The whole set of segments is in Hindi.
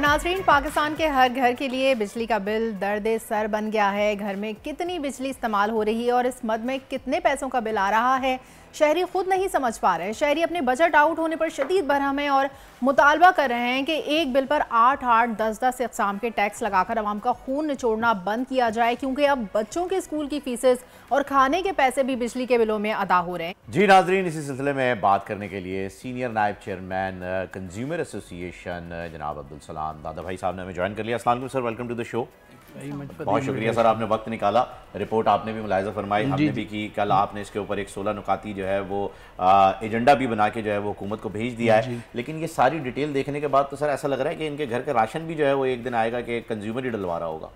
नाज़रीन, पाकिस्तान के हर घर के लिए बिजली का बिल दर्द सर बन गया है। घर में कितनी बिजली इस्तेमाल हो रही है और इस मद में कितने पैसों का बिल आ रहा है, शहरी खुद नहीं समझ पा रहे। शहरी अपने बजट आउट होने पर शदीद बरहम है और मुतालबा कर रहे हैं कि एक बिल पर 8-8, 10-10 इक़साम के टैक्स लगाकर अवाम का खून निचोड़ना बंद किया जाए, क्योंकि अब बच्चों के स्कूल की फीसेस और खाने के पैसे भी बिजली के बिलों में अदा हो रहे हैं। जी नाजरीन, इसी सिलसिले में बात करने के लिए सीनियर नायब चेयरमैन कंज्यूमर एसोसिएशन जनाब अब्दुल सलाम दादा भाई साहब ने हमें ज्वाइन कर लिया। अस्सलाम वालेकुम sir, welcome to the show. बहुत शुक्रिया सर, आपने वक्त निकाला। रिपोर्ट आपने भी मुलाहिजा फरमाई, हमने भी की। कल आपने इसके ऊपर एक 16 नुकाती जो है वो एजेंडा भी बना के जो है वो हुकूमत को भेज दिया है। लेकिन ये सारी डिटेल देखने के बाद तो सर ऐसा लग रहा है कि इनके घर का राशन भी जो है वो एक दिन आएगा कि कंज्यूमर ही डलवा रहा होगा।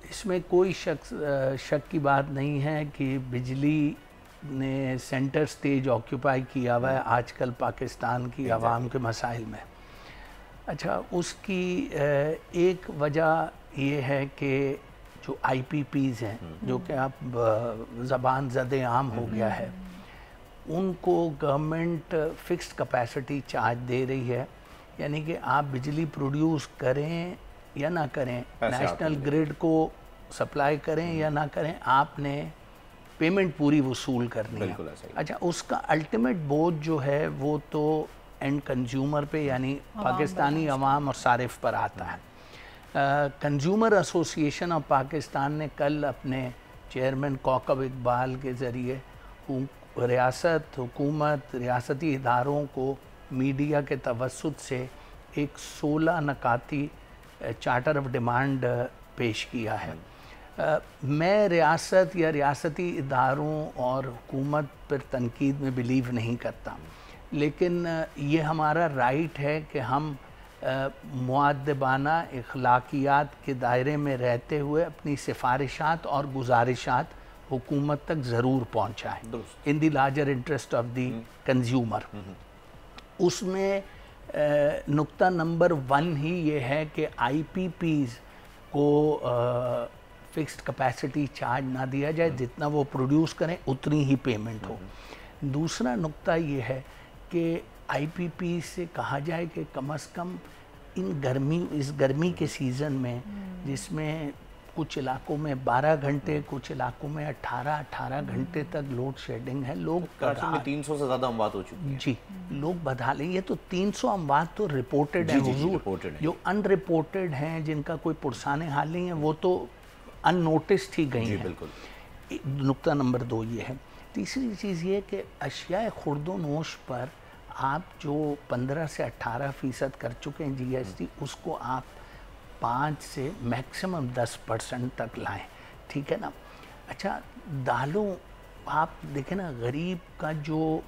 इसमें कोई शक की बात नहीं है कि बिजली ने सेंटर स्टेज ऑक्यूपाई किया हुआ है आजकल पाकिस्तान की आवाम के मसाइल में। अच्छा, उसकी एक वजह ये है कि जो IPPs हैं, जो कि अब ज़बान ज़द आम हो गया है, उनको गवर्नमेंट फ़िक्स्ड कैपेसिटी चार्ज दे रही है। यानी कि आप बिजली प्रोड्यूस करें या ना करें, नेशनल ग्रिड को सप्लाई करें या ना करें, आपने पेमेंट पूरी वसूल करनी है। अच्छा, उसका अल्टीमेट बोझ जो है वो तो एंड कंज्यूमर पे यानी पाकिस्तानी अवाम और सारिफ पर आता है। कंज्यूमर एसोसिएशन ऑफ पाकिस्तान ने कल अपने चेयरमैन कौकब इकबाल के ज़रिए रियासत, हुकूमत, रियासती इदारों को मीडिया के तवस्सुत से एक 16 नकाती चार्टर ऑफ डिमांड पेश किया है। मैं रियासत या रियासती इदारों और हुकूमत पर तनकीद में बिलीव नहीं करता, लेकिन ये हमारा राइट है कि हम मुअद्दबाना इखलाकियात के दायरे में रहते हुए अपनी सिफारिशात और गुजारिशात हुकूमत तक ज़रूर पहुँचाएँ in the larger interest of the consumer. उसमें नुक्ता नंबर 1 ही ये है कि IPPs को फिक्स्ड कैपेसिटी चार्ज ना दिया जाए, जितना वो प्रोड्यूस करें उतनी ही पेमेंट हो। दूसरा नुक्ता ये है कि IPP से कहा जाए कि कम से कम इस गर्मी के सीज़न में, जिसमें कुछ इलाकों में 12 घंटे, कुछ इलाकों में 18 घंटे तक लोड शेडिंग है, लोग 300 से ज़्यादा अमवात हो चुकी है। जी, लोग बधा लें। ये तो 300 अमवात तो रिपोर्टेड है हुजूर, जो अनरिपोर्टेड हैं, जिनका कोई पुरसाने हाल नहीं है, वो तो अननोटिस्ड ही गई हैं। बिल्कुल। नुक्ता नंबर 2 ये है। तीसरी चीज़ ये कि अशियाए खुर्दो नोश पर आप जो 15 से 18% कर चुके हैं GST, उसको आप 5 से मैक्सिमम 10% तक लाएं, ठीक है ना। अच्छा, दालों आप देखें ना, गरीब का जो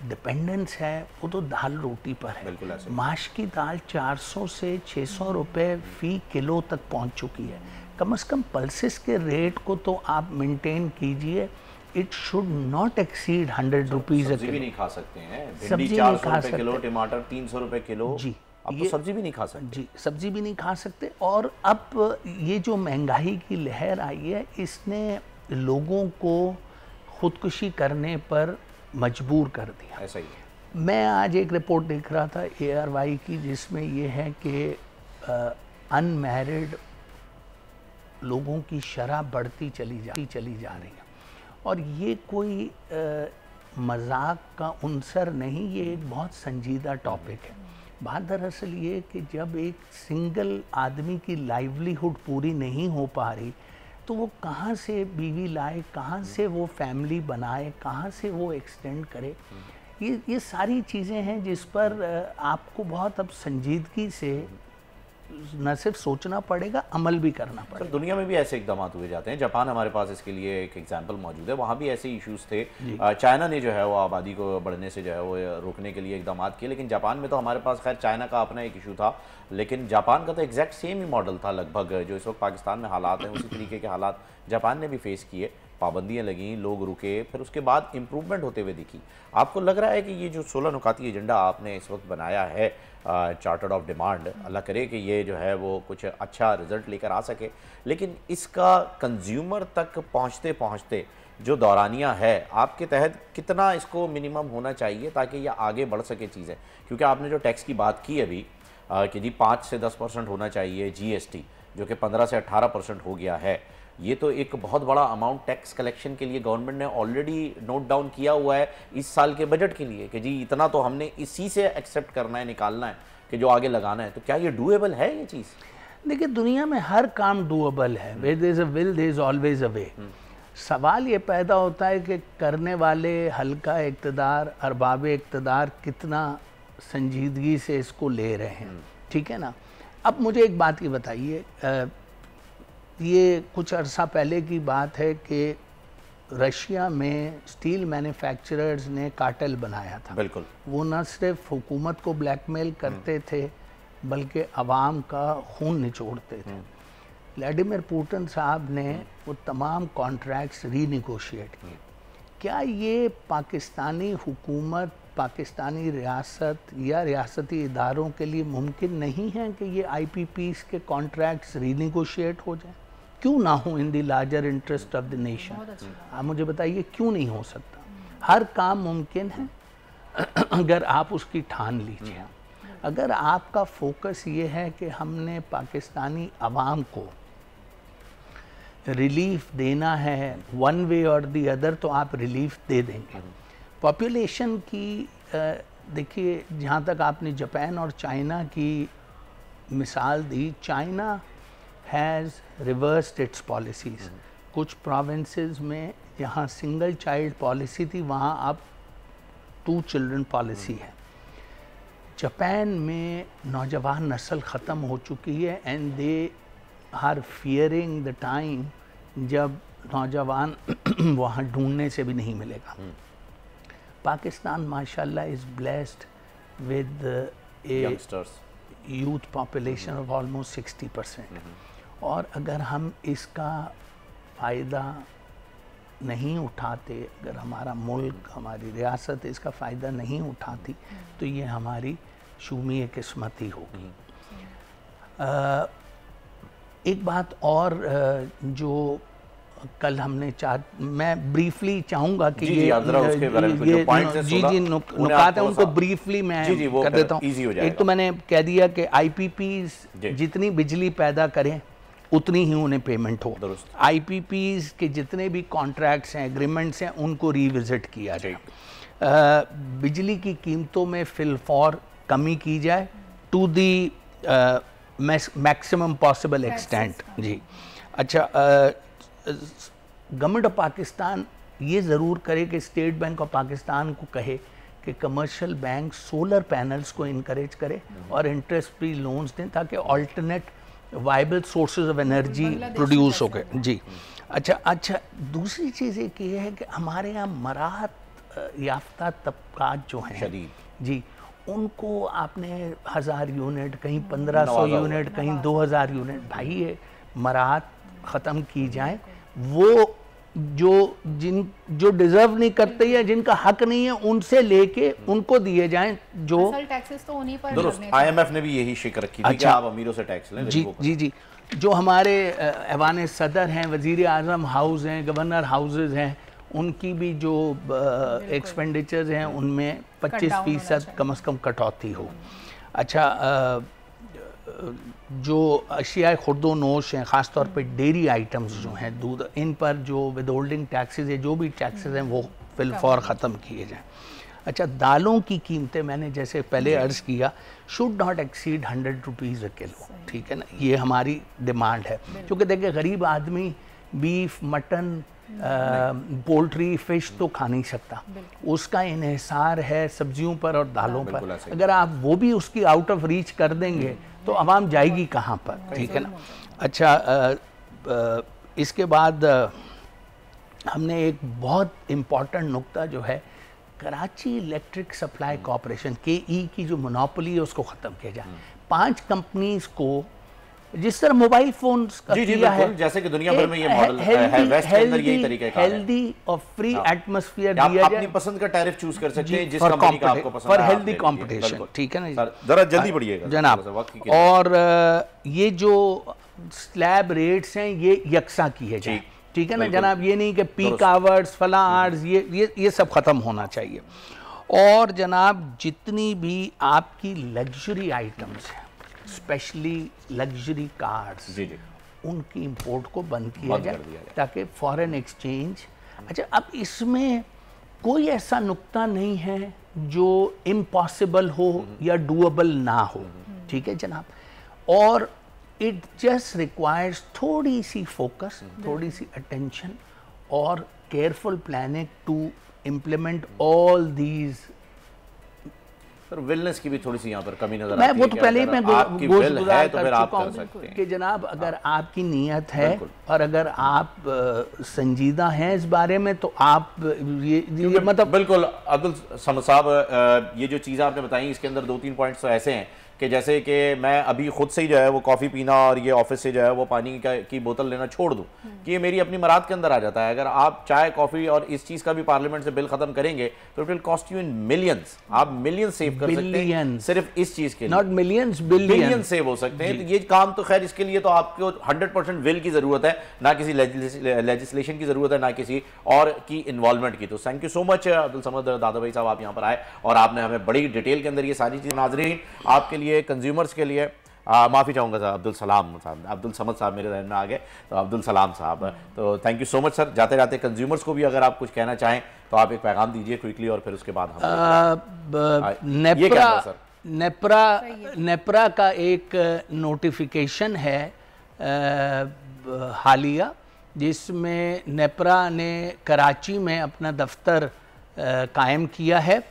डिपेंडेंस है वो तो दाल रोटी पर है। माश की दाल 400 से 600 रुपए फ़ी किलो तक पहुंच चुकी है। कम से कम पल्सेस के रेट को तो आप मेंटेन कीजिए। It should not exceed 100 rupees. सब्जी भी नहीं खा सकते हैं, भिंडी 400 रुपए किलो, टमाटर 300 रुपए किलो। जी, अब तो सब्जी भी नहीं खा सकते। जी, सब्जी भी नहीं खा सकते। और अब ये जो महंगाई की लहर आई है, इसने लोगों को खुदकुशी करने पर मजबूर कर दिया। ऐसा ही है। मैं आज एक रिपोर्ट देख रहा था ARY की, जिसमें ये है कि अनमैरिड लोगों की शरह बढ़ती चली जा रही है। और ये कोई मजाक का उनसर नहीं, ये एक बहुत संजीदा टॉपिक है। बात दरअसल ये कि जब एक सिंगल आदमी की लाइवलीहुड पूरी नहीं हो पा रही, तो वो कहाँ से बीवी लाए, कहाँ से वो फैमिली बनाए, कहाँ से वो एक्सटेंड करे। ये सारी चीज़ें हैं जिस पर आपको बहुत अब संजीदगी से न सिर्फ सोचना पड़ेगा, अमल भी करना पड़ेगा। सर, दुनिया में भी ऐसे इकदाम हुए जाते हैं। जापान हमारे पास इसके लिए एक एग्जाम्पल मौजूद है, वहाँ भी ऐसे इश्यूज थे। चाइना ने जो है वो आबादी को बढ़ने से जो है वो रोकने के लिए इकदाम किए, लेकिन जापान में तो हमारे पास खैर चाइना का अपना एक इशू था, लेकिन जापान का तो एग्जैक्ट सेम ही मॉडल था लगभग। जो इस वक्त पाकिस्तान में हालात हैं, उसी तरीके के हालात जापान ने भी फेस किए। पाबंदियाँ लगीं, लोग रुके, फिर उसके बाद इम्प्रूवमेंट होते हुए दिखी। आपको लग रहा है कि ये जो 16 नुकाती एजेंडा आपने इस वक्त बनाया है, चार्टर ऑफ डिमांड, अल्लाह करे कि ये जो है वो कुछ अच्छा रिजल्ट लेकर आ सके, लेकिन इसका कंज्यूमर तक पहुँचते पहुँचते जो दौरानिया है आपके तहत कितना इसको मिनिमम होना चाहिए ताकि ये आगे बढ़ सके चीज़ें? क्योंकि आपने जो टैक्स की बात की अभी कि जी 5 से 10% होना चाहिए जीएसटी, जो कि 15 से 18% हो गया है, ये तो एक बहुत बड़ा अमाउंट टैक्स कलेक्शन के लिए गवर्नमेंट ने ऑलरेडी नोट डाउन किया हुआ है इस साल के बजट के लिए कि जी इतना तो हमने इसी से एक्सेप्ट करना है, निकालना है कि जो आगे लगाना है। तो क्या ये डूएबल है ये चीज़? देखिए, दुनिया में हर काम डूएबल है। Where there is a will there is always a way. सवाल ये पैदा होता है कि करने वाले हल्का इक़्तिदार, अरबाब इक़्तिदार कितना संजीदगी से इसको ले रहे हैं, ठीक है ना। अब मुझे एक बात की बताइए, ये कुछ अरसा पहले की बात है कि रशिया में स्टील मैन्युफैक्चरर्स ने कार्टेल बनाया था। बिल्कुल। वो न सिर्फ हुकूमत को ब्लैकमेल करते थे बल्कि अवाम का खून निचोड़ते थे। व्लादिमीर पुतिन साहब ने वो तमाम कॉन्ट्रैक्ट्स रीनिगोशिएट किए। क्या ये पाकिस्तानी हुकूमत, पाकिस्तानी रियासत या रियासती इदारों के लिए मुमकिन नहीं है कि ये IPPs के कॉन्ट्रैक्ट्स रीनिगोशिएट हो जाए? क्यों ना हो in the larger interest of the nation? आप मुझे बताइए क्यों नहीं हो सकता? हर काम मुमकिन है अगर आप उसकी ठान लीजिए। अगर आपका फोकस ये है कि हमने पाकिस्तानी अवाम को रिलीफ देना है वन वे और दी अदर, तो आप रिलीफ दे देंगे। पॉपुलेशन की देखिए, जहाँ तक आपने जापान और चाइना की मिसाल दी, China has reversed its policies. कुछ प्रोविंसेस में जहाँ सिंगल चाइल्ड पॉलिसी थी वहाँ अब 2 चिल्ड्रन पॉलिसी है। जापान में नौजवान नस्ल ख़त्म हो चुकी है and they are fearing the time जब नौजवान वहाँ ढूंढने से भी नहीं मिलेगा। पाकिस्तान माशाल्लाह is blessed with A youth population of almost 60%। और अगर हम इसका फ़ायदा नहीं उठाते, अगर हमारा मुल्क, हमारी रियासत इसका फ़ायदा नहीं उठाती, तो ये हमारी शूमी किस्मत ही होगी। एक बात और जो कल हमने मैं ब्रीफली चाहूँगा कि ये नुकात है उनको ब्रीफली मैं कर देता हूँ। एक तो मैंने कह दिया कि IPPs जितनी बिजली पैदा करें उतनी ही उन्हें पेमेंट हो। IPPs के जितने भी कॉन्ट्रैक्ट्स हैं, एग्रीमेंट्स हैं, उनको रिविजिट किया जाए। बिजली की कीमतों में फिलफौर कमी की जाए to the maximum possible extent. जी अच्छा, गवर्नमेंट ऑफ पाकिस्तान ये ज़रूर करे कि स्टेट बैंक ऑफ पाकिस्तान को कहे कि कमर्शियल बैंक सोलर पैनल्स को इनकरेज करे और इंटरेस्ट फ्री लोन्स दें ताकि alternate viable sources of energy produce हो गए। जी अच्छा, दूसरी चीज़ एक ये है कि हमारे यहाँ मराहत याफ्ता तबकात जो हैं जी, उनको आपने 1000 यूनिट, कहीं 1500 यूनिट, कहीं 2000 यूनिट, भाई ये मराहत ख़त्म की जाए। वो जो डिजर्व नहीं करते या जिनका हक नहीं है उनसे लेके उनको दिए जाएं। जो टैक्सेस तो उन्हीं पर दुरुस्त, IMF ने भी यही शिक रखी थी कि आप अमीरों से टैक्स लें। जी, जो हमारे ऐवान सदर हैं, वज़ीर आज़म हाउस हैं, गवर्नर हाउसेज हैं, उनकी भी जो एक्सपेंडिचर्स हैं उनमें 25% कम से कम कटौती हो। अच्छा, जो अशिया खुर्दो नोश हैं, ख़ास तौर पे डेयरी आइटम्स जो हैं, दूध, इन पर जो विदहोल्डिंग टैक्सेस है, जो भी टैक्सेस हैं वो फिलफौर ख़त्म किए जाएं। अच्छा, दालों की कीमतें मैंने जैसे पहले अर्ज़ किया should not exceed 100 rupees a kilo, ठीक है ना, ये हमारी डिमांड है। क्योंकि देखिए गरीब आदमी बीफ, मटन, पोल्ट्री, फ़िश तो खा नहीं सकता, उसका इन्हिसार है सब्जियों पर और दालों पर। अगर आप वो भी उसकी आउट ऑफ रीच कर देंगे तो आवाम जाएगी कहाँ पर, ठीक है ना। अच्छा, इसके बाद हमने एक बहुत इम्पॉर्टेंट नुक्ता जो है Karachi electric supply corporation KE की जो मोनोपोली है उसको ख़त्म किया जाए। 5 कंपनीज को जिस तरह मोबाइल फोन्स का किया है, जैसे कि दुनिया भर में ये मॉडल है, वेस्ट के अंदर यही तरीका है, हेल्दी और फ्री एटमॉस्फेयर दिया जाए। आप अपनी पसंद का टैरिफ चूज कर सकते हैं जिस कंपनी का आपको पसंद है, फॉर हेल्दी कंपटीशन, ठीक है ना। जरा जल्दी बढ़िएगा जनाब। और ये जो स्लैब रेट्स हैं ये यकसा किए जाए, ठीक है ना जनाब, ये नहीं कि पीक आवर्स फला आवर्स, ये सब ख़त्म होना चाहिए। और जनाब जितनी भी आपकी लग्जरी आइटम्स हैं, स्पेशली लग्जरी कार्स, जी जी, उनकी इंपोर्ट को बंद किया जाए ताकि फॉरेन एक्सचेंज। अच्छा, अब इसमें कोई ऐसा नुक्ता नहीं है जो इम्पॉसिबल हो या डूएबल ना हो, ठीक है जनाब, और इट जस्ट रिक्वायर्स थोड़ी सी फोकस, थोड़ी सी अटेंशन और careful planning to implement all these. Sir wellness की भी थोड़ी सी यहाँ पर कमी नजर मैं आती वो है तो कि पहले ही अगर मैं आपकी गोश्त will गुजार है तो कर फिर आप चुका कर हूँ सकते हैं कि जनाब अगर आपकी नीयत है और अगर आप संजीदा हैं इस बारे में तो आप ये मतलब बिल्कुल। अब्दुल समद साहब, ये जो चीज़ें आपने बताई इसके अंदर 2-3 पॉइंट्स तो ऐसे हैं कि जैसे कि मैं अभी खुद से ही जो है वो कॉफ़ी पीना और ये ऑफिस से जो है वो पानी की बोतल लेना छोड़ दूं कि ये मेरी अपनी मराद के अंदर आ जाता है। अगर आप चाय कॉफ़ी और इस चीज़ का भी पार्लियामेंट से बिल खत्म करेंगे तो it will cost you in millions. आप मिलियन सेव कर सकते हैं सिर्फ इस चीज़ के लिए, नॉट मिलियंस, बिलियन सेव हो सकते हैं। तो ये काम तो खैर इसके लिए तो आपको 100% विल की ज़रूरत है, ना किसी लेजिस्लेशन की ज़रूरत है, ना किसी और की इन्वॉल्वमेंट की। तो thank you so much Abdul Samad दादा भाई साहब, आप यहाँ पर आए और आपने हमें बड़ी डिटेल के अंदर ये सारी चीज़ें। नाज़रीन आपके लिए, कंज्यूमर्स के लिए माफ़ी चाहूँगा सर, अब्दुल सलाम साहब, अब्दुल समद साहब मेरे जहन में आ गए, तो अब्दुल सलाम साहब। तो thank you so much sir. जाते जाते कंज्यूमर्स को भी अगर आप कुछ कहना चाहें तो आप एक पैगाम दीजिए क्विकली और फिर उसके बाद हम नेप्रा का एक नोटिफिकेशन है हालिया, जिसमें नेप्रा ने कराची में अपना दफ्तर कायम किया है।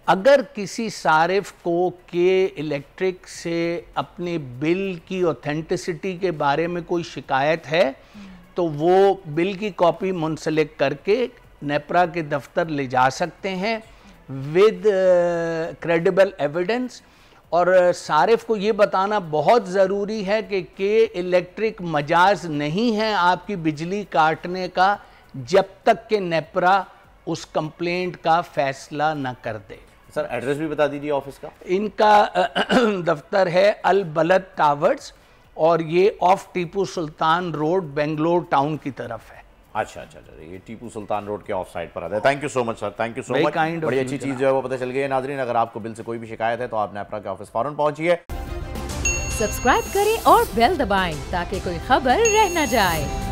अगर किसी सारिफ को के इलेक्ट्रिक से अपने बिल की ऑथेंटिसिटी के बारे में कोई शिकायत है तो वो बिल की कॉपी मुंसलिक करके नेप्रा के दफ्तर ले जा सकते हैं विद क्रेडिबल एविडेंस। और सारिफ को ये बताना बहुत ज़रूरी है कि इलेक्ट्रिक मजाज नहीं है आपकी बिजली काटने का जब तक कि नेप्रा उस कंप्लेंट का फैसला न कर दे। सर एड्रेस भी बता दीजिए ऑफिस का। इनका दफ्तर है अल बलद टावर्स और ये of Tipu Sultan road Bangalore town की तरफ है। अच्छा, ये टीपू सुल्तान रोड के ऑफ साइड पर आता है। Thank you so much sir, thank you so much. बड़ी अच्छी चीज़ जो है वो पता चल गई है। नाजरीन अगर आपको बिल से कोई भी शिकायत है तो आप नेप्रा के ऑफिस फौरन पहुंचिए। सब्सक्राइब करें और बेल दबाएं ताकि कोई खबर रह न जाए।